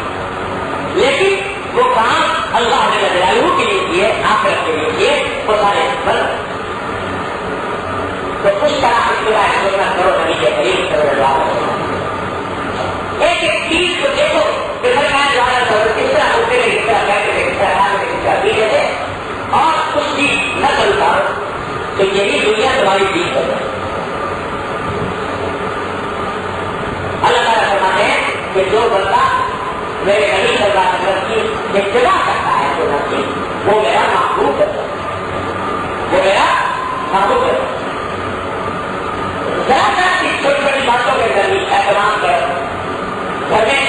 لیکن وہ کام اللہ کے لیے کیے, آخرت کے لیے کیے, وہ سارے بند. تو کچھ طرح اتباع کرو نبی کے قریب صلی اللہ علیہ وسلم. ایک ایک چیز کو دیکھو کہ سرکار دوارا کس طرح ہوتے ہیں, کس طرح کہتے ہیں, کس طرح کھاتے ہیں, کس طرح پیتے تھے, اور اس کی نقل اتارو تو یہی دنیا تمہاری چیز ہے. اللہ تعالیٰ فرماتے ہیں کہ جو بندہ میرے نبی صلی اللہ علیہ وسلم کی اتباع کرتا ہے وہ میرا محبوب ہے, وہ میرا محبوب ہے. ذرا ذرا کی چھوٹی چھوٹی باتوں کے اندر بھی احترام کرو. گھر میں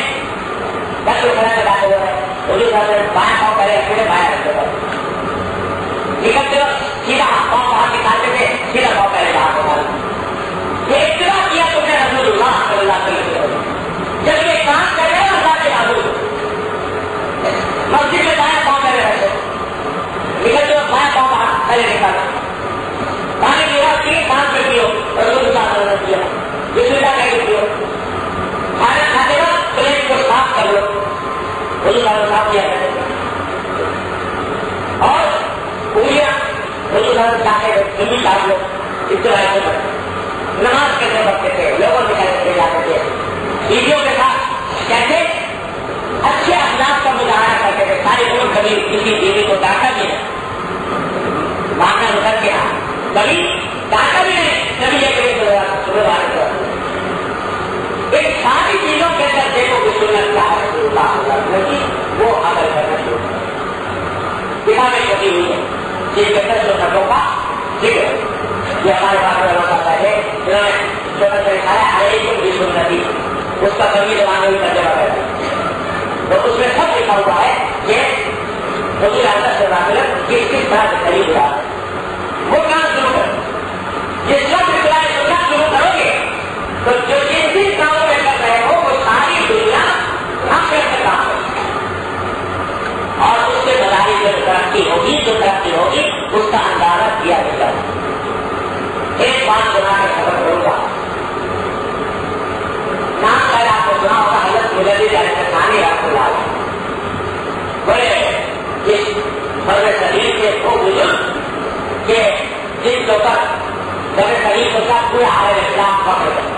دس روپئے میں بات ہو رہا ہے, اردو گھر میں بائیں پاؤں پہلے رکھتے تھے, بائیں رکھتے تھے, نکلتے وقت سیدھا پاؤں باہر نکالتے تھے, سیدھا پاؤں پہلے باہر نکالتے. یہ اتباع کیا تم نے رسول اللہ صلی اللہ علیہ وسلم. جب یہ کام کر رہے ہیں اللہ کے معبود مسجد میں بائیں پاؤں پہلے رکھتے, نکلتے وقت بائیں پاؤں باہر پہلے نکالتے. پانی پیوا تین پانچ میں پیو, رسول اللہ صلی اللہ علیہ وسلم بسم اللہ کہہ کے پیو. کھانا کھاتے وقت پلیٹ کو صاف کر لو, رسول اللہ صاف کیا کرتے. اور انگلیاں رسول اللہ چاہتے انگلی کاٹ لو, اس طرح سے نماز کرنے وقت تھے, لوگوں سے کہتے جاتے تھے, بیویوں کے ساتھ کیسے اچھے اخلاق کا مظاہرہ کرتے تھے. ساری عمر کبھی کسی بیوی کو ڈانٹا بھی نہیں, مارنا نکل گیا, کبھی ڈانٹا بھی نہیں. کبھی یہ ان ساری چیزوں کے اندر دیکھو کہ سنت کیا ہے رسول اللہ صلی اللہ علیہ وسلم کی, وہ عمل کرنا شروع کریں. کتابیں چھوٹی ہوئی ہیں جن کے اندر سنتوں کا ذکر ہے. یہ ہمارے پاس ہوتا ہے, انہوں نے چھوٹا سا لکھا ہے علیکم بسنتی, اس کا کبھی زبان میں ترجمہ کرتے ہیں. تو اس میں سب لکھا ہوا ہے کہ رسول اللہ صلی اللہ علیہ وسلم کس طرح سے قریب ہوا ہے. وہ کام شروع کرو. جس وقت اطلاع سننا شروع کرو گے تو جو جن جن کاموں میں کر رہے ہو وہ ساری دنیا آخرت میں کام کرے, اور اس کے بظاہر جو ترقی ہوگی, جو ترقی ہوگی اس کا اندازہ کیا جائے گا. ایک بات بنا کے خبر کروں گا, نام پہلے آپ کو سنا ہوگا حضرت مجدد ثانی رحمۃ اللہ علیہ. بڑے جس بڑے شریف کے وہ بزرگ کہ جن کے اوپر بڑے شریف کے ساتھ پورے عالم اسلام پکڑ گئے.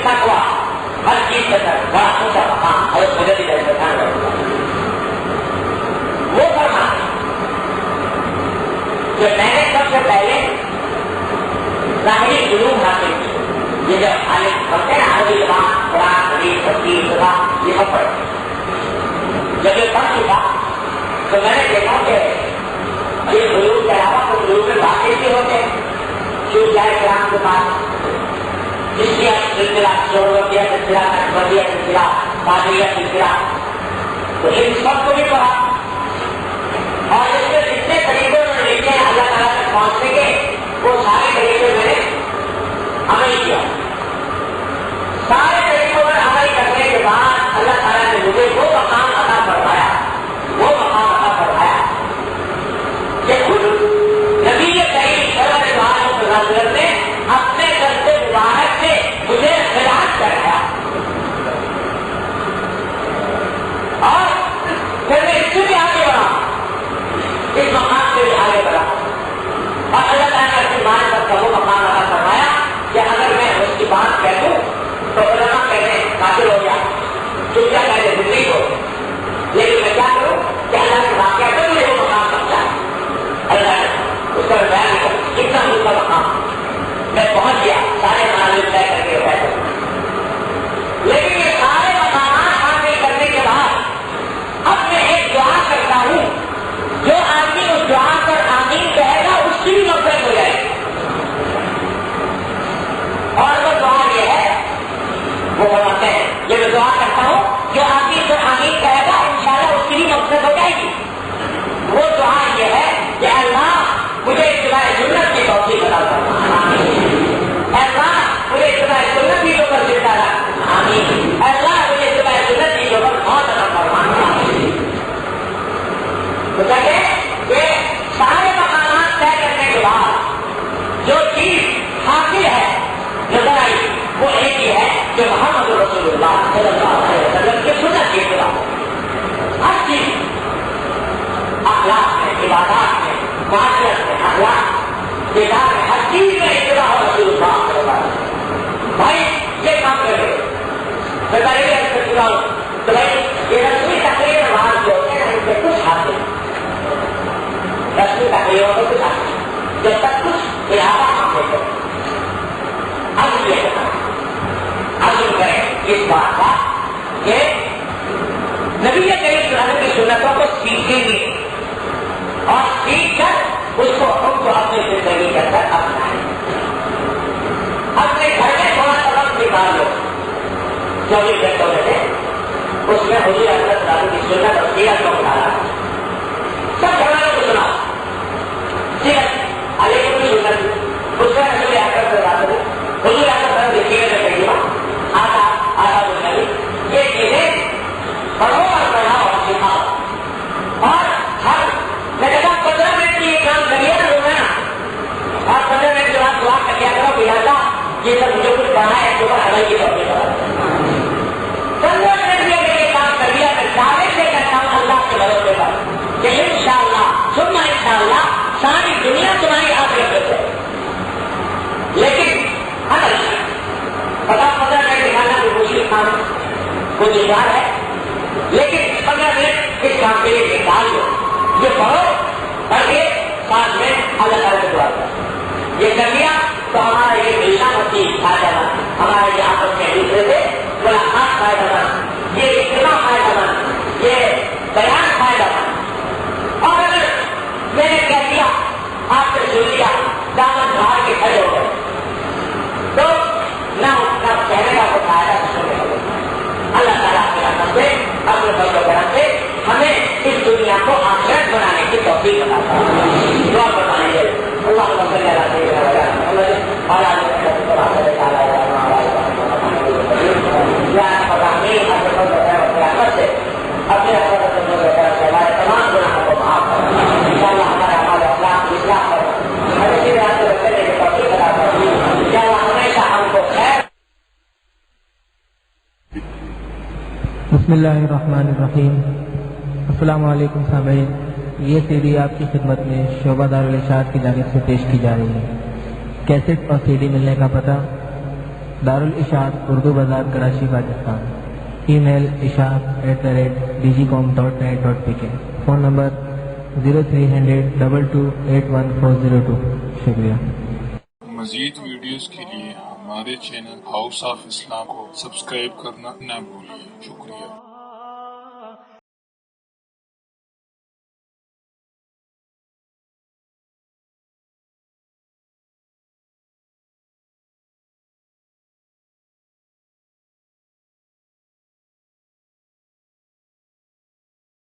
تقویٰ ہر چیز کے اندر بڑا اونچا مقام حضرت مجدد ثانی رحمۃ اللہ. وہ فرماتے کہ میں نے سب سے پہلے ظاہری علوم حاصل کی. یہ جب عالم بنتے ہیں عربی زبان, قرآن, حدیث, تفسیر, فقہ, یہ سب پڑھتے. جب یہ پڑھ چکا تو میں نے دیکھا کہ یہ غلوب کے علاوہ تو غلوب میں واقع بھی ہوتے ہیں شوجائے کرام کے پاس جس کی سلسلہ شورویہ سلسلہ اکبریہ سلسلہ قادریہ سلسلہ تو ان سب کو بھی پڑھا اور اس میں جتنے طریقے میں لکھے ہیں اللہ تعالیٰ تک پہنچنے کے وہ سارے طریقے میں نے عمل کیا. سارے طریقوں پر عمل کرنے کے بعد اللہ تعالیٰ نے مجھے وہ مقام عطا فرمایا کہ خود نبی کریم صلی اللہ علیہ وسلم نے اپنے دست مبارک سے مجھے خراج کرایا اور پھر میں اس سے بھی آگے بڑھا اس مقام سے بھی آگے بڑھا اور اللہ تعالیٰ نے اپنی مان پر وہ مقام عطا فرمایا کہ اگر میں اس کی بات کہہ دوں تو علماء کہنے قاتل ہو گیا تو کیا کہتے زندگی ہو لیکن میں کیا کروں کہ اللہ کے واقعہ پر مجھے وہ مقام سمجھا اللہ نے اس کا بیان کر کتنا اس کا مقام میں پہنچ گیا سارے مناظر طے کر کے بیٹھا لیکن یہ سارے مقامات حاصل کرنے کے بعد اب میں ایک دعا کرتا ہوں جو آدمی اس دعا پر آمین کہے گا اس کی بھی مقصد ہو جائے گی اور وہ دعا یہ ہے وہ فرماتے ہیں یہ میں دعا کرتا ہوں جو آدمی اس پر آمین کہے گا انشاءاللہ اس کی بھی مقصد ہو جائے گی. وہ دعا یہ ہے کہ اللہ مجھے اتباع سنت کی توفیق عطا فرما اللہ مجھے اتباع سنت کی اوپر زندہ رکھ اللہ مجھے اتباع سنت کی اوپر موت عطا فرما. تو کہتے ہیں کہ سارے مقامات طے کرنے کے بعد جو چیز حاصل ہے نظر آئی وہ ایک ہی ہے جو محمد رسول اللہ صلی اللہ علیہ وسلم کی سنت کی اتباع ہر چیز اخلاق میں عبادات میں معاشرت میں اخلاق کتاب میں ہر چیز میں اتباع رسول اللہ صلی اللہ علیہ وسلم. بھائی یہ کام کر رہے میں پہلے بھی عرض کر چکا ہوں تو بھائی یہ رسمی تقریر بعد جو ہوتے ہیں ان سے کچھ حاصل رسمی تقریروں کو کچھ حاصل جب تک کچھ ارادہ ہم لیتے اب یہ عزم کریں اس بات کا کہ نبی کریم صلی اللہ علیہ وسلم کی سنتوں کو سیکھیں گے اور سیکھ کر اس کو ہم کو اپنی زندگی کے اندر اپنائیں. اپنے گھر میں تھوڑا سا وقت نکال لو 24 گھنٹوں میں اس میں حضور حضرت صاحب کی سنت اور سیرت کو بتا رہا سب گھروں کو سنا سیرت علی کی سنت اس میں رسول اکرم صلی اللہ علیہ وسلم حضور اکرم صلی اللہ علیہ وسلم کی سیرت تقریبا آدھا بنیادی یہ چیزیں پڑھو اور پڑھاؤ اور سکھاؤ اور ہر میں کہتا 15 منٹ کی یہ کام کریے نا روزانہ اور 15 منٹ کے بعد دعا کر کیا کرو کہ اللہ یہ سب مجھے کچھ پڑھا ہے جو عمل کی توفیق کرا 15 منٹ میں یہ کام کر لیا میں دعوے سے کرتا ہوں اللہ کے بھروسے پر کہ انشاءاللہ ثم انشاءاللہ ساری دنیا تمہاری آخرت میں ہے. لیکن عمل 15 منٹ نکالنا کوئی مشکل کام کوئی دشوار ہے لیکن 15 منٹ اس کام کے لیے نکال دو یہ پڑھو پڑھ کے ساتھ میں اللہ تعالیٰ سے دعا کرو یہ کر لیا تو ہمارا یہ ملنا ہوتی فائدہ مند ہمارے یہ آپس میں دوسرے سے ملاقات فائدہ مند یہ اجتماع فائدہ مند یہ بیان فائدہ مند. اور اگر میں نے کہہ دیا آپ سے سن لیا دامن باہر کے کھڑے ہو گئے تو نہ کہنے کا کوئی فائدہ سننے کا اللہ تعالیٰ کے رحمت سے اپنے فضل و کرم سے ہمیں اس دنیا کو آخرت بنانے کی توفیق عطا فرمائے. دعا فرمائیں گے اللہم صلی علی سیدنا محمد وعلی آلہ وصحبہ یا فرحمین اپنے فضل و کرم سے رحمت سے اپنے فضل و کرم سے ہمارے تمام گناہوں کو معاف فرما. انشاءاللہ ہمارے اعمال و اخلاق کی اصلاح کرو ہمیں اسی راہ سے رکھنے کی توفیق عطا فرما. انشاءاللہ ہمیشہ ہم کو خیر. بسم اللہ الرحمن الرحیم. السلام علیکم سامعین، یہ سی ڈی آپ کی خدمت میں شعبہ دارالارشاد کی جانب سے پیش کی جا رہی ہے. کیسٹ اور سی ڈی ملنے کا پتہ دارالارشاد اردو بازار کراچی پاکستان. ای میل ishaq@dgcom.net.pk. فون نمبر 0300228140 شکریہ. مزید ویڈیوز کے لیے ہمارے چینل ہاؤس آف اسلام کو سبسکرائب کرنا نہ بھولیں. شکریہ.